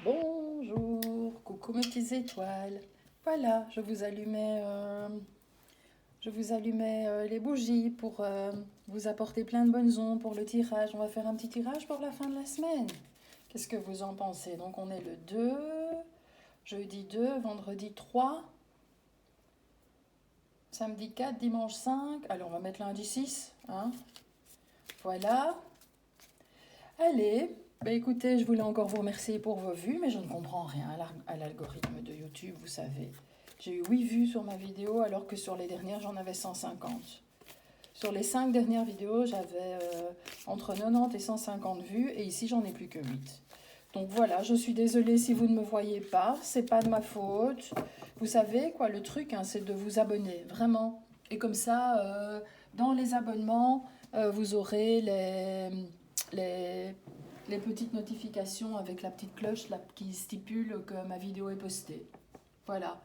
Bonjour, coucou mes petites étoiles. Voilà, je vous allumais les bougies pour vous apporter plein de bonnes ondes pour le tirage. On va faire un petit tirage pour la fin de la semaine. Qu'est-ce que vous en pensez? Donc on est le 2, jeudi 2, vendredi 3, samedi 4, dimanche 5. Allez, on va mettre lundi 6. Hein. Voilà. Allez, bah écoutez, je voulais encore vous remercier pour vos vues, mais je ne comprends rien à l'algorithme de YouTube, vous savez. J'ai eu 8 vues sur ma vidéo, alors que sur les dernières, j'en avais 150. Sur les 5 dernières vidéos, j'avais entre 90 et 150 vues, et ici, j'en ai plus que 8. Donc voilà, je suis désolée si vous ne me voyez pas, c'est pas de ma faute. Vous savez, quoi, le truc, hein, c'est de vous abonner, vraiment. Et comme ça, dans les abonnements, vous aurez les, les petites notifications avec la petite cloche là, qui stipule que ma vidéo est postée. Voilà.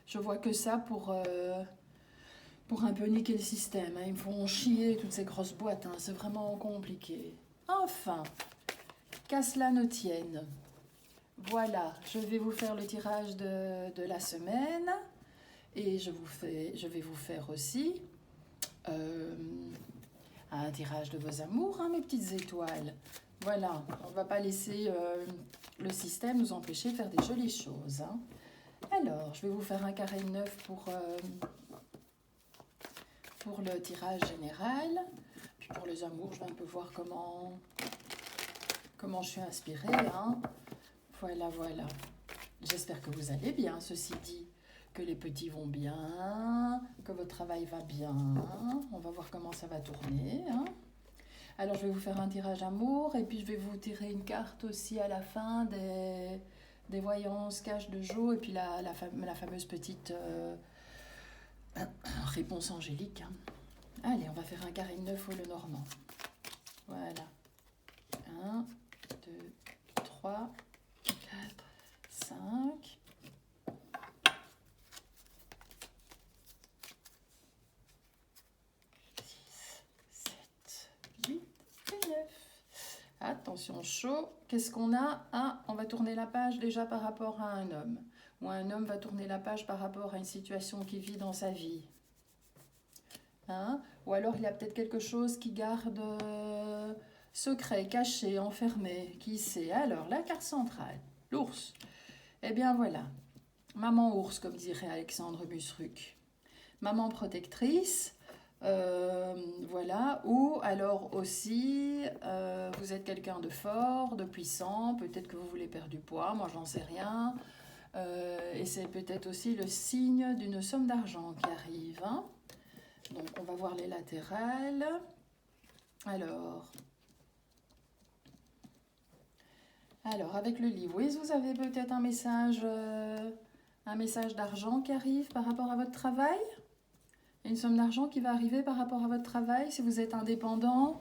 Je vois que ça pour un peu niquer le système. Hein. Ils me font chier toutes ces grosses boîtes. Hein. C'est vraiment compliqué. Enfin, qu'à cela ne tienne. Voilà, je vais vous faire le tirage de la semaine. Et je vais vous faire aussi un tirage de vos amours, hein, mes petites étoiles. Voilà, on ne va pas laisser le système nous empêcher de faire des jolies choses. Hein. Alors, je vais vous faire un carré neuf pour le tirage général. Puis pour les amours, je vais un peu voir comment je suis inspirée. Hein. Voilà, voilà. J'espère que vous allez bien, ceci dit. Que les petits vont bien, que votre travail va bien. On va voir comment ça va tourner. Hein. Alors, je vais vous faire un tirage amour et puis je vais vous tirer une carte aussi à la fin des voyances cache de Jo et puis la fameuse petite réponse angélique. Hein. Allez, on va faire un carré neuf au le normand. Voilà. 1, 2, 3, 4, 5. 7, 8 et 9. Attention, chaud. Qu'est-ce qu'on a? Ah, on va tourner la page déjà par rapport à un homme. Ou un homme va tourner la page par rapport à une situation qu'il vit dans sa vie. Hein? Ou alors il y a peut-être quelque chose qui garde secret, caché, enfermé. Qui sait? Alors, la carte centrale, l'ours. Eh bien voilà, maman ours, comme dirait Alexandre Busruc. Maman protectrice. Voilà, ou alors aussi vous êtes quelqu'un de fort, de puissant, peut-être que vous voulez perdre du poids, moi j'en sais rien, et c'est peut-être aussi le signe d'une somme d'argent qui arrive. Hein. Donc on va voir les latérales. Alors avec le livre, oui, vous avez peut-être un message d'argent qui arrive par rapport à votre travail. Une somme d'argent qui va arriver par rapport à votre travail. Si vous êtes indépendant,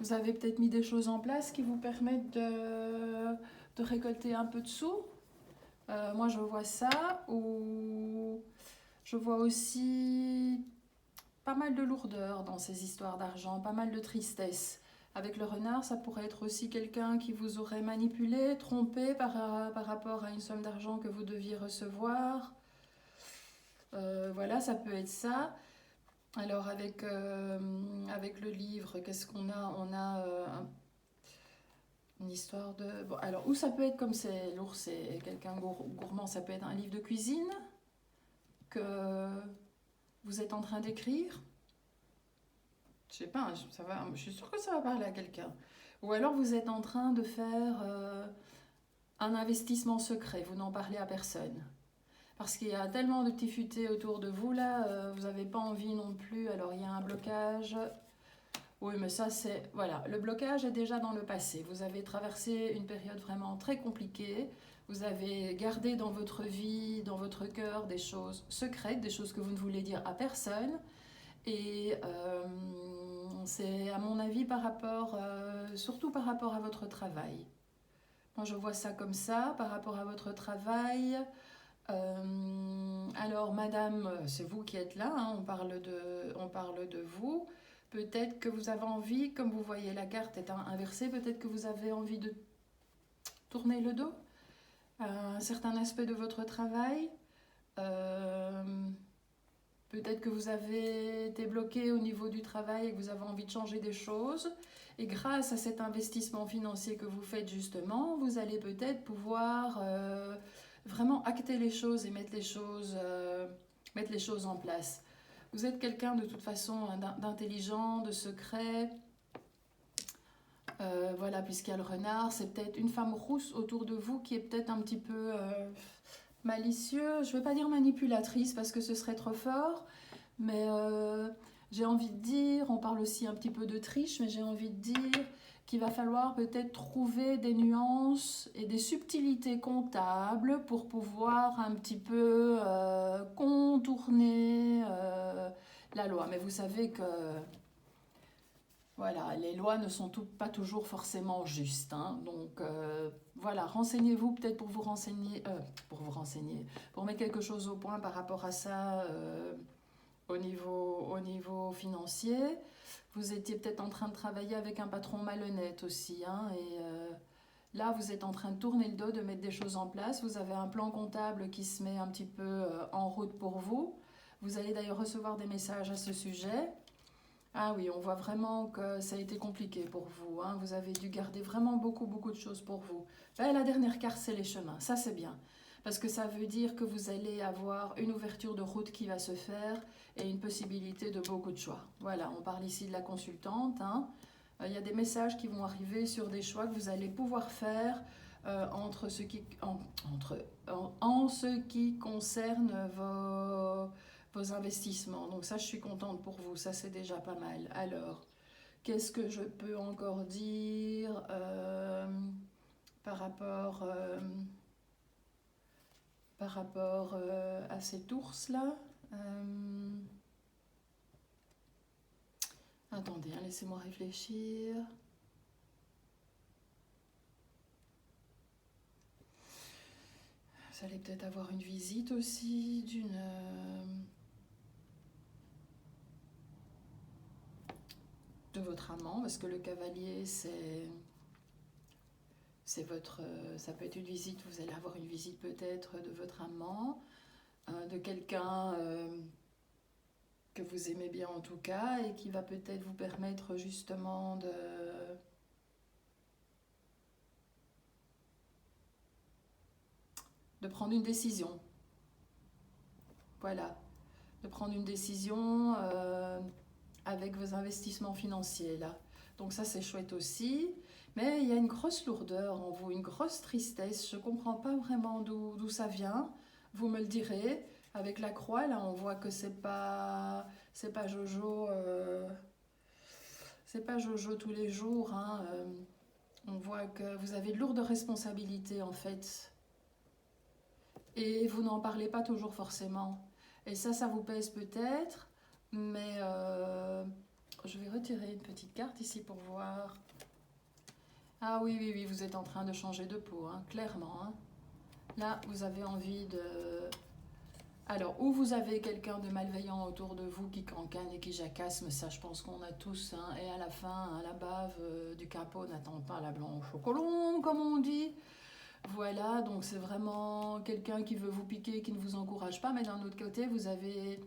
vous avez peut-être mis des choses en place qui vous permettent de récolter un peu de sous. Moi, je vois ça. Ou je vois aussi pas mal de lourdeur dans ces histoires d'argent, pas mal de tristesse. Avec le renard, ça pourrait être aussi quelqu'un qui vous aurait manipulé, trompé par rapport à une somme d'argent que vous deviez recevoir. Voilà, ça peut être ça. Alors avec le livre, qu'est-ce qu'on a? On a une histoire de... Bon, alors, ou ça peut être comme c'est l'ours et quelqu'un gourmand, ça peut être un livre de cuisine que vous êtes en train d'écrire. Je sais pas, ça va, je suis sûre que ça va parler à quelqu'un. Ou alors vous êtes en train de faire un investissement secret, vous n'en parlez à personne. Parce qu'il y a tellement de petits futés autour de vous là, vous n'avez pas envie non plus, alors il y a un blocage. Oui, mais ça c'est... Voilà, le blocage est déjà dans le passé. Vous avez traversé une période vraiment très compliquée. Vous avez gardé dans votre vie, dans votre cœur, des choses secrètes, des choses que vous ne voulez dire à personne. Et c'est à mon avis surtout par rapport à votre travail. Moi je vois ça comme ça, par rapport à votre travail. Alors madame, c'est vous qui êtes là, hein, on parle de vous. Peut-être que vous avez envie, comme vous voyez la carte est inversée, peut-être que vous avez envie de tourner le dos. un certain aspect de votre travail. Euh, Peut-être que vous avez été bloqué au niveau du travail et que vous avez envie de changer des choses. Et grâce à cet investissement financier que vous faites justement, vous allez peut-être pouvoir vraiment acter les choses et mettre les choses en place. Vous êtes quelqu'un de toute façon d'intelligent, de secret. Voilà, puisqu'il y a le renard, c'est peut-être une femme rousse autour de vous qui est peut-être un petit peu malicieux. Je ne vais pas dire manipulatrice parce que ce serait trop fort, mais j'ai envie de dire, on parle aussi un petit peu de triche, mais j'ai envie de dire qu'il va falloir peut-être trouver des nuances et des subtilités comptables pour pouvoir un petit peu contourner la loi. Mais vous savez que voilà, les lois ne sont pas toujours forcément justes, hein. Donc voilà, renseignez-vous peut-être pour vous renseigner, pour mettre quelque chose au point par rapport à ça au niveau financier. Vous étiez peut-être en train de travailler avec un patron malhonnête aussi, hein, et là vous êtes en train de tourner le dos, de mettre des choses en place. Vous avez un plan comptable qui se met un petit peu en route pour vous. Vous allez d'ailleurs recevoir des messages à ce sujet. Ah oui, on voit vraiment que ça a été compliqué pour vous, hein. Vous avez dû garder vraiment beaucoup, beaucoup de choses pour vous. Là, la dernière carte, c'est les chemins. Ça, c'est bien. Parce que ça veut dire que vous allez avoir une ouverture de route qui va se faire et une possibilité de beaucoup de choix. Voilà, on parle ici de la consultante, hein. Il y a des messages qui vont arriver sur des choix que vous allez pouvoir faire en ce qui concerne vos investissements. Donc ça, je suis contente pour vous. Ça, c'est déjà pas mal. Alors, qu'est-ce que je peux encore dire par rapport, à cet ours-là Attendez, hein, laissez-moi réfléchir. Vous allez peut-être avoir une visite aussi de votre amant, parce que le cavalier, c'est votre, ça peut être une visite, vous allez avoir une visite peut-être de votre amant, de quelqu'un que vous aimez bien en tout cas, et qui va peut-être vous permettre justement de prendre une décision. Voilà, de prendre une décision avec vos investissements financiers là. Donc ça c'est chouette aussi. Mais il y a une grosse lourdeur en vous, une grosse tristesse. Je ne comprends pas vraiment d'où ça vient. Vous me le direz. Avec la croix, là, on voit que c'est pas Jojo. C'est pas Jojo tous les jours, hein. On voit que vous avez de lourdes responsabilités, en fait. Et vous n'en parlez pas toujours forcément. Et ça vous pèse peut-être. Mais je vais retirer une petite carte ici pour voir. Ah oui, oui, oui, vous êtes en train de changer de peau, hein, clairement, hein. Là, vous avez envie de... Alors, ou vous avez quelqu'un de malveillant autour de vous qui cancane et qui jacasse, mais ça, je pense qu'on a tous, hein. Et à la fin, hein, la bave du capot n'attend pas la blanche au colombe, comme on dit. Voilà, donc c'est vraiment quelqu'un qui veut vous piquer, qui ne vous encourage pas, mais d'un autre côté, vous avez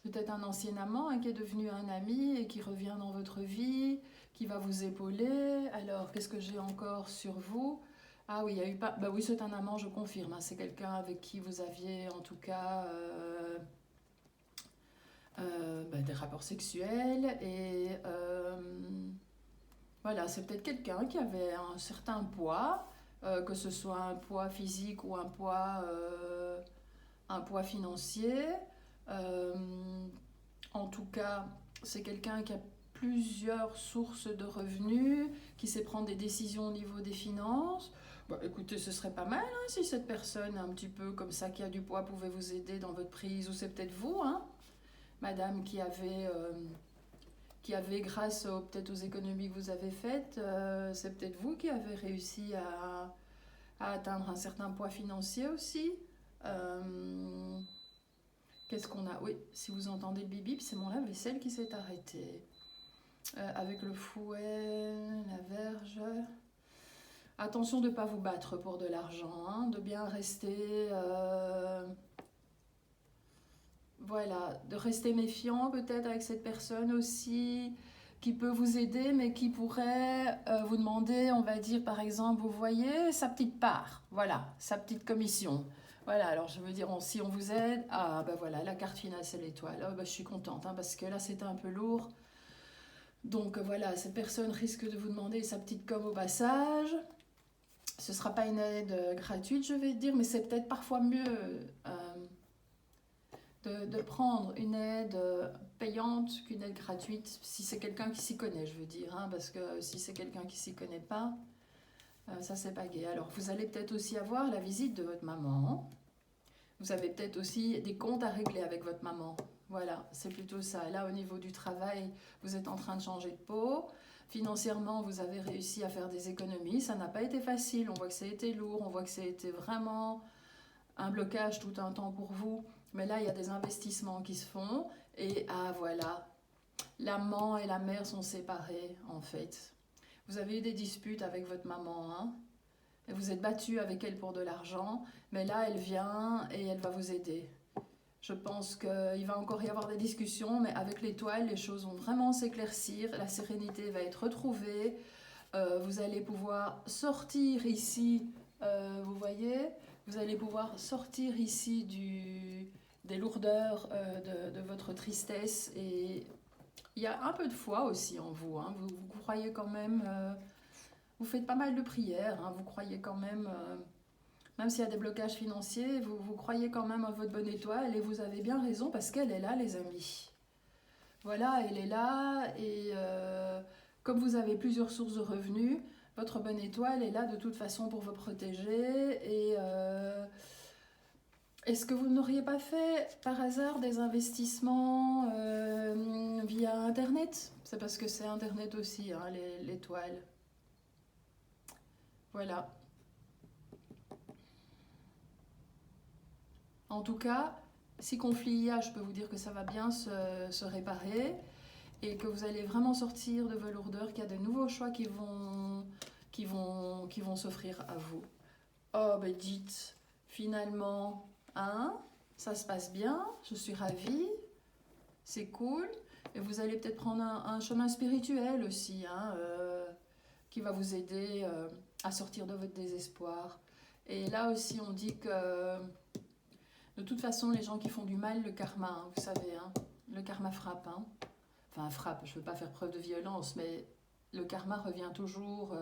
peut-être un ancien amant, hein, qui est devenu un ami et qui revient dans votre vie, qui va vous épauler. Alors, qu'est-ce que j'ai encore sur vous? Ah oui, il y a eu pas... Bah oui, c'est un amant, je confirme, hein. C'est quelqu'un avec qui vous aviez en tout cas des rapports sexuels. Et voilà, c'est peut-être quelqu'un qui avait un certain poids, que ce soit un poids physique ou un poids financier. Euh, En tout cas, c'est quelqu'un qui a plusieurs sources de revenus, qui sait prendre des décisions au niveau des finances. Bah, écoutez, ce serait pas mal, hein, si cette personne un petit peu comme ça, qui a du poids, pouvait vous aider dans votre prise. Ou c'est peut-être vous, hein, madame, qui avait grâce peut-être aux économies que vous avez faites, c'est peut-être vous qui avez réussi à atteindre un certain poids financier aussi. Euh, Qu'est-ce qu'on a? Oui, si vous entendez le bip bip, c'est mon lave-vaisselle qui s'est arrêté. Avec le fouet, la verge. Attention de ne pas vous battre pour de l'argent, hein, de bien rester... voilà, de rester méfiant peut-être avec cette personne aussi, qui peut vous aider, mais qui pourrait vous demander, on va dire par exemple, vous voyez, sa petite part, voilà, sa petite commission. Voilà, alors je veux dire, si on vous aide, ah ben voilà, la carte finale c'est l'étoile. Oh, ben, je suis contente, hein, parce que là c'était un peu lourd. Donc voilà, cette personne risque de vous demander sa petite com au passage. Ce ne sera pas une aide gratuite, je vais dire, mais c'est peut-être parfois mieux de prendre une aide payante qu'une aide gratuite, si c'est quelqu'un qui s'y connaît, je veux dire, hein, parce que si c'est quelqu'un qui s'y connaît pas, ça c'est pas gai. Alors vous allez peut-être aussi avoir la visite de votre maman, vous avez peut-être aussi des comptes à régler avec votre maman, voilà, c'est plutôt ça. Là au niveau du travail, vous êtes en train de changer de peau, financièrement vous avez réussi à faire des économies, ça n'a pas été facile, on voit que ça a été lourd, on voit que ça a été vraiment un blocage tout un temps pour vous. Mais là, il y a des investissements qui se font. Et ah voilà, l'amant et la mère sont séparés en fait. Vous avez eu des disputes avec votre maman, hein, et vous êtes battu avec elle pour de l'argent. Mais là, elle vient et elle va vous aider. Je pense qu'il va encore y avoir des discussions, mais avec l'étoile, les choses vont vraiment s'éclaircir. La sérénité va être retrouvée. Vous allez pouvoir sortir ici, vous voyez, vous allez pouvoir sortir ici des lourdeurs de votre tristesse. Et il y a un peu de foi aussi en vous, hein. Vous croyez quand même, vous faites pas mal de prières, hein. Vous croyez quand même s'il y a des blocages financiers, vous croyez quand même à votre bonne étoile et vous avez bien raison parce qu'elle est là, les amis. Voilà, elle est là et comme vous avez plusieurs sources de revenus, votre bonne étoile est là de toute façon pour vous protéger. Et est-ce que vous n'auriez pas fait par hasard des investissements via Internet? C'est parce que c'est Internet aussi, hein, l'étoile. Voilà. En tout cas, si conflit il y a, je peux vous dire que ça va bien se réparer et que vous allez vraiment sortir de vos lourdeurs, qu'il y a de nouveaux choix qui vont s'offrir à vous. Oh, ben dites, finalement, hein, ça se passe bien, je suis ravie, c'est cool. Et vous allez peut-être prendre un chemin spirituel aussi, hein, qui va vous aider à sortir de votre désespoir. Et là aussi, on dit que de toute façon, les gens qui font du mal, le karma, hein, vous savez, hein, le karma frappe. Hein. Enfin, frappe, je ne veux pas faire preuve de violence, mais le karma revient toujours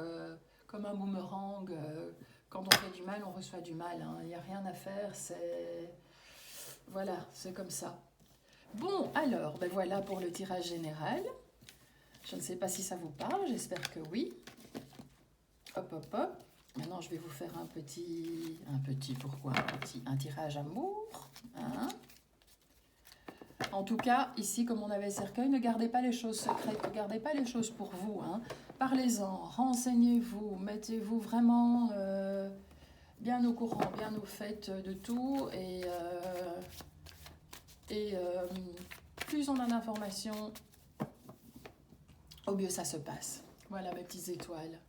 comme un boomerang. Quand on fait du mal, on reçoit du mal. Il n'y a rien à faire, voilà, c'est comme ça. Bon, alors, ben voilà pour le tirage général. Je ne sais pas si ça vous parle, j'espère que oui. Hop, hop, hop. Maintenant, je vais vous faire un tirage amour. Hein. En tout cas, ici, comme on avait le cercueil, ne gardez pas les choses secrètes, ne gardez pas les choses pour vous. Hein. Parlez-en, renseignez-vous, mettez-vous vraiment bien au courant, bien au fait de tout. Et plus on a d'informations, au mieux ça se passe. Voilà mes petites étoiles.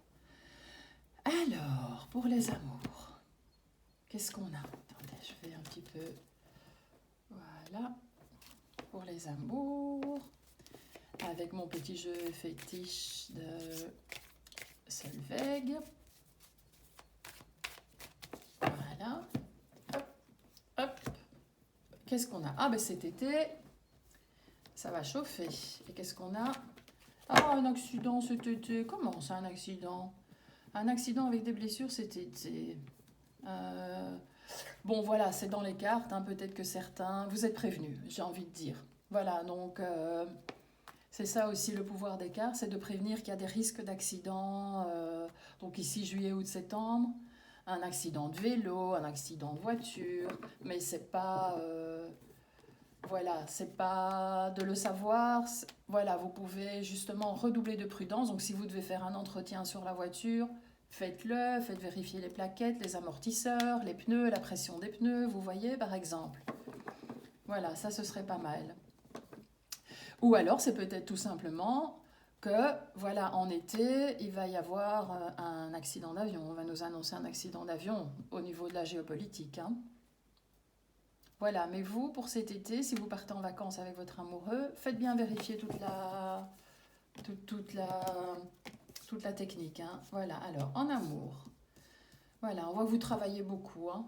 Alors, pour les amours, qu'est-ce qu'on a? Attendez, je fais un petit peu... Voilà. Pour les amours, avec mon petit jeu fétiche de Solveig. Voilà. Hop, hop. Qu'est-ce qu'on a? Ah, ben cet été, ça va chauffer. Et qu'est-ce qu'on a? Ah, un accident cet été. Comment c'est un accident? Un accident avec des blessures cet été. Bon, voilà, c'est dans les cartes. Hein, peut-être que certains... Vous êtes prévenus, j'ai envie de dire. Voilà, donc... c'est ça aussi le pouvoir des cartes, c'est de prévenir qu'il y a des risques d'accident. Donc ici, juillet, août, septembre. Un accident de vélo, un accident de voiture. Mais c'est pas... voilà, c'est pas de le savoir. Voilà, vous pouvez justement redoubler de prudence. Donc si vous devez faire un entretien sur la voiture... Faites-le, faites vérifier les plaquettes, les amortisseurs, les pneus, la pression des pneus, vous voyez, par exemple. Voilà, ça, ce serait pas mal. Ou alors, c'est peut-être tout simplement que, voilà, en été, il va y avoir un accident d'avion. On va nous annoncer un accident d'avion au niveau de la géopolitique, hein. Voilà, mais vous, pour cet été, si vous partez en vacances avec votre amoureux, faites bien vérifier toute la technique, hein. Voilà, alors, en amour. Voilà, on voit que vous travaillez beaucoup, hein.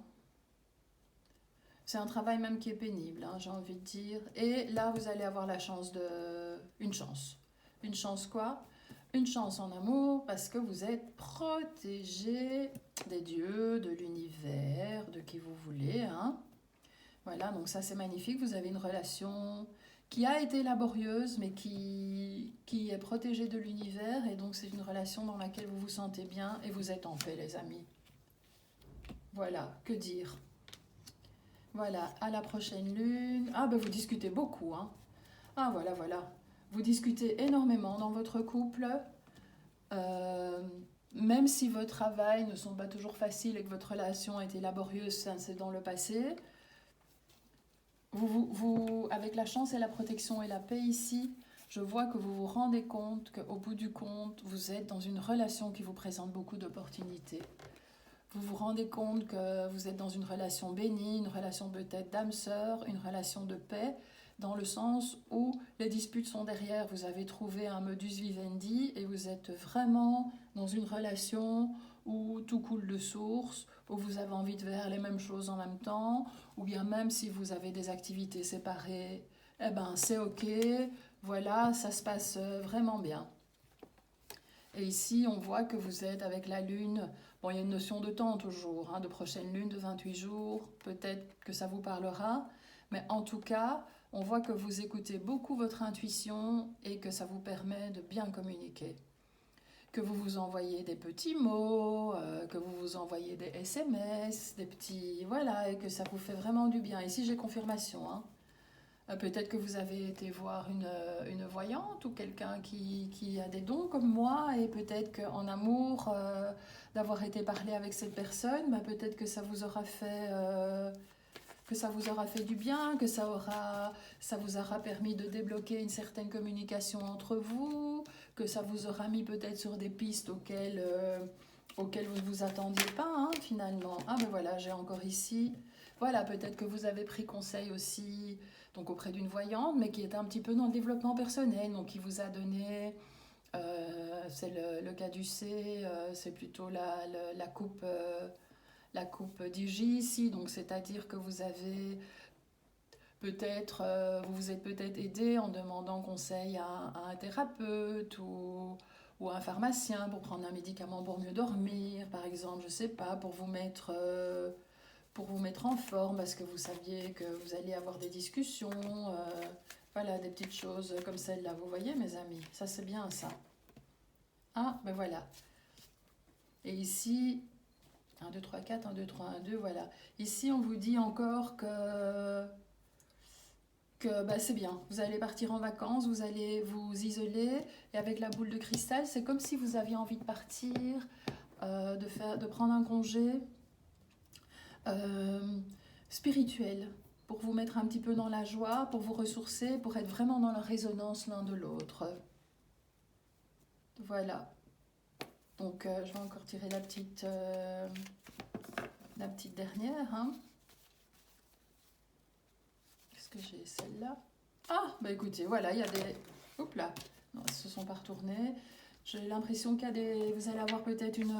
C'est un travail même qui est pénible, hein, j'ai envie de dire. Et là, vous allez avoir la chance de... Une chance. Une chance quoi? Une chance en amour parce que vous êtes protégé des dieux, de l'univers, de qui vous voulez, hein. Voilà, donc ça c'est magnifique. Vous avez une relation qui a été laborieuse, mais qui est protégée de l'univers. Et donc c'est une relation dans laquelle vous vous sentez bien et vous êtes en paix, les amis. Voilà, que dire? Voilà, à la prochaine lune. Ah ben vous discutez beaucoup, hein. Ah voilà, voilà. Vous discutez énormément dans votre couple. Euh, Même si vos travails ne sont pas toujours faciles et que votre relation a été laborieuse, ça c'est dans le passé. Avec la chance et la protection et la paix ici, je vois que vous vous rendez compte qu'au bout du compte, vous êtes dans une relation qui vous présente beaucoup d'opportunités. Vous vous rendez compte que vous êtes dans une relation bénie, une relation peut-être d'âme-sœur, une relation de paix, dans le sens où les disputes sont derrière, vous avez trouvé un modus vivendi et vous êtes vraiment dans une relation où tout coule de source, où vous avez envie de faire les mêmes choses en même temps, ou bien même si vous avez des activités séparées, eh ben c'est ok, voilà, ça se passe vraiment bien. Et ici, on voit que vous êtes avec la lune. Bon, il y a une notion de temps toujours, hein, de prochaine lune de 28 jours. Peut-être que ça vous parlera. Mais en tout cas, on voit que vous écoutez beaucoup votre intuition et que ça vous permet de bien communiquer. Que vous vous envoyez des petits mots, que vous vous envoyez des SMS, des petits... Voilà, et que ça vous fait vraiment du bien. Ici, j'ai confirmation, hein. Peut-être que vous avez été voir une voyante ou quelqu'un qui a des dons comme moi et peut-être qu'en amour, d'avoir été parler avec cette personne, bah peut-être que ça vous aura fait du bien, que ça vous aura permis de débloquer une certaine communication entre vous, que ça vous aura mis peut-être sur des pistes auxquelles vous ne vous attendiez pas, hein, finalement. Ah ben voilà, j'ai encore ici. Voilà, peut-être que vous avez pris conseil aussi donc auprès d'une voyante, mais qui était un petit peu dans le développement personnel, donc qui vous a donné, c'est le caducé, c'est plutôt la coupe d'Hygie ici, donc c'est-à-dire que vous avez peut-être, vous vous êtes peut-être aidé en demandant conseil à un thérapeute ou à un pharmacien pour prendre un médicament pour mieux dormir, par exemple, je sais pas, pour vous mettre en forme parce que vous saviez que vous alliez avoir des discussions, voilà, des petites choses comme celle-là. Vous voyez, mes amis, ça c'est bien ça. Ah, ben voilà. Et ici, 1, 2, 3, 4, 1, 2, 3, 1, 2, voilà. Ici, on vous dit encore que bah, c'est bien. Vous allez partir en vacances, vous allez vous isoler, et avec la boule de cristal, c'est comme si vous aviez envie de partir, de prendre un congé, spirituel, pour vous mettre un petit peu dans la joie, pour vous ressourcer, pour être vraiment dans la résonance l'un de l'autre. Voilà. Donc je vais encore tirer la petite dernière. Hein. Qu'est-ce que j'ai? Celle-là. Ah, bah écoutez, voilà, il y a des... Oups là, non, elles se sont pas retournées. J'ai l'impression qu'il y a des... Vous allez avoir peut-être une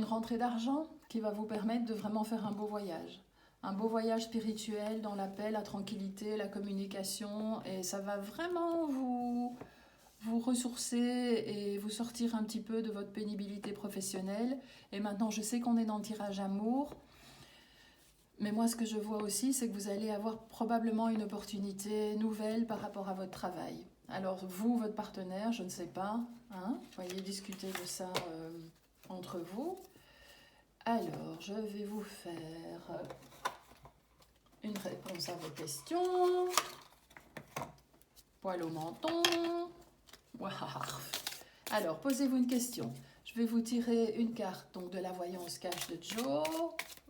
rentrée d'argent qui va vous permettre de vraiment faire un beau voyage. Un beau voyage spirituel dans la paix, la tranquillité, la communication. Et ça va vraiment vous ressourcer et vous sortir un petit peu de votre pénibilité professionnelle. Et maintenant, je sais qu'on est dans le tirage amour. Mais moi, ce que je vois aussi, c'est que vous allez avoir probablement une opportunité nouvelle par rapport à votre travail. Alors, vous, votre partenaire, je ne sais pas, hein, voyez, discuter de ça entre vous. Alors, je vais vous faire une réponse à vos questions. Poil au menton. Alors, posez-vous une question. Je vais vous tirer une carte donc, de la voyance cache de Joe,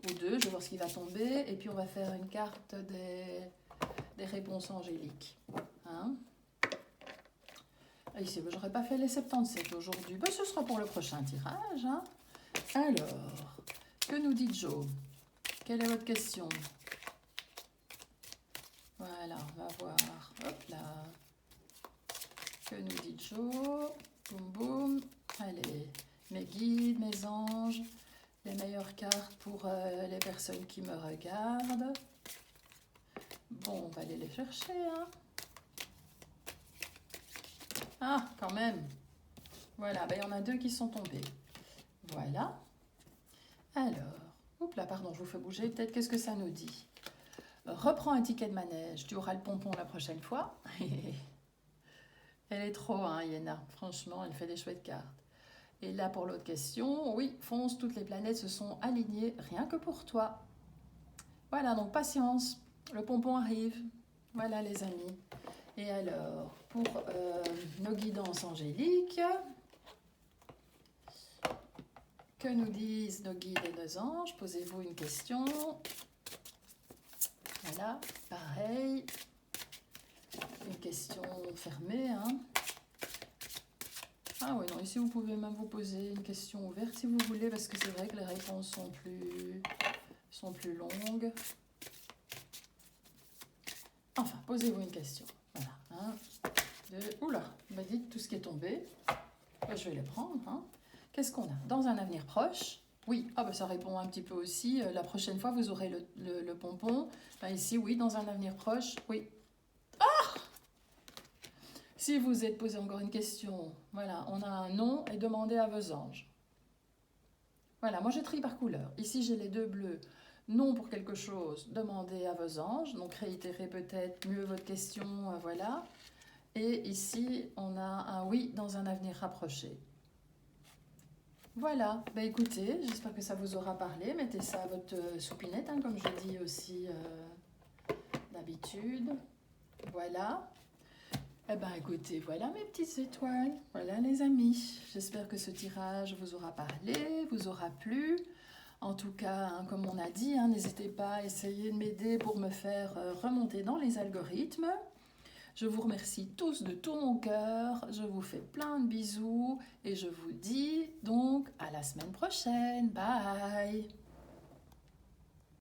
ou deux, je vais voir ce qui va tomber, et puis on va faire une carte des réponses angéliques. Hein? Et ici, j'aurais pas fait les 77 aujourd'hui. Ben, ce sera pour le prochain tirage. Hein. Alors, que nous dit Joe? Quelle est votre question? Voilà, on va voir. Hop là. Que nous dit Joe? Boum boum. Allez, mes guides, mes anges, les meilleures cartes pour les personnes qui me regardent. Bon, on va aller les chercher. Hein. Ah, quand même. Voilà, ben, il y en a 2 qui sont tombés. Voilà. Alors, oups là, pardon, je vous fais bouger. Peut-être, qu'est-ce que ça nous dit? Reprends un ticket de manège. Tu auras le pompon la prochaine fois. Elle est trop, hein, Yéna. Franchement, elle fait des chouettes cartes. Et là, pour l'autre question, oui, fonce, toutes les planètes se sont alignées, rien que pour toi. Voilà, donc patience. Le pompon arrive. Voilà, les amis. Et alors, pour nos guidances angéliques, que nous disent nos guides et nos anges? Posez-vous une question. Voilà, pareil. Une question fermée. Hein. Ah oui, non, ici vous pouvez même vous poser une question ouverte si vous voulez, parce que c'est vrai que les réponses sont plus longues. Enfin, posez-vous une question. Voilà. 1, 2, oula, bah dites tout ce qui est tombé. Bah, je vais les prendre. Hein. Qu'est-ce qu'on a? Dans un avenir proche? Oui, ah bah ça répond un petit peu aussi. La prochaine fois, vous aurez le pompon. Bah, ici, oui, dans un avenir proche, oui. Si vous êtes posé encore une question, voilà, on a un nom et demandez à vos anges. Voilà, moi je trie par couleur. Ici j'ai les 2 bleus. Non pour quelque chose, demandez à vos anges. Donc réitérez peut-être mieux votre question, voilà. Et ici on a un oui dans un avenir rapproché. Voilà, bah écoutez, j'espère que ça vous aura parlé. Mettez ça à votre soupinette, hein, comme je dis aussi d'habitude. Voilà. Eh bien, écoutez, voilà mes petites étoiles. Voilà, les amis. J'espère que ce tirage vous aura parlé, vous aura plu. En tout cas, hein, comme on a dit, hein, n'hésitez pas à essayer de m'aider pour me faire remonter dans les algorithmes. Je vous remercie tous de tout mon cœur. Je vous fais plein de bisous et je vous dis donc à la semaine prochaine. Bye!